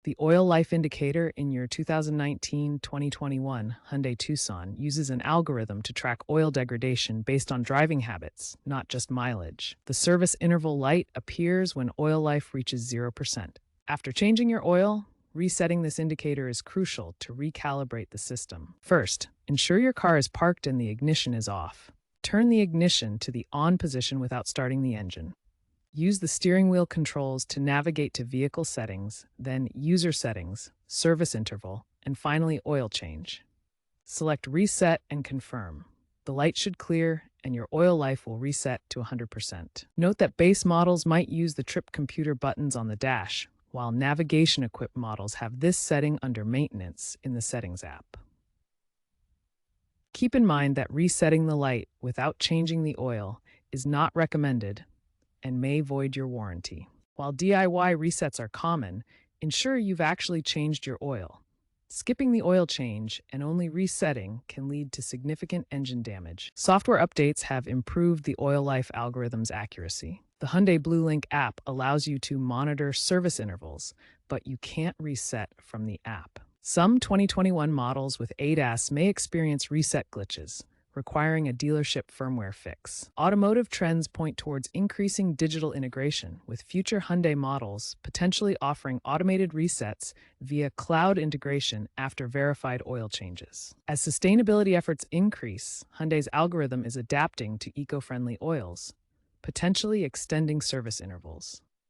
The oil life indicator in your 2019-2021 Hyundai Tucson uses an algorithm to track oil degradation based on driving habits, not just mileage. The service interval light appears when oil life reaches 0%. After changing your oil, resetting this indicator is crucial to recalibrate the system. First, ensure your car is parked and the ignition is off. Turn the ignition to the on position without starting the engine. Use the steering wheel controls to navigate to vehicle settings, then user settings, service interval, and finally oil change. Select Reset and confirm. The light should clear and your oil life will reset to 100%. Note that base models might use the trip computer buttons on the dash, while navigation-equipped models have this setting under Maintenance in the Settings app. Keep in mind that resetting the light without changing the oil is not recommended and may void your warranty. While DIY resets are common, ensure you've actually changed your oil. Skipping the oil change and only resetting can lead to significant engine damage. Software updates have improved the oil life algorithm's accuracy. The Hyundai BlueLink app allows you to monitor service intervals, but you can't reset from the app. Some 2021 models with ADAS may experience reset glitches, requiring a dealership firmware fix. Automotive trends point towards increasing digital integration, with future Hyundai models potentially offering automated resets via cloud integration after verified oil changes. As sustainability efforts increase, Hyundai's algorithm is adapting to eco-friendly oils, potentially extending service intervals.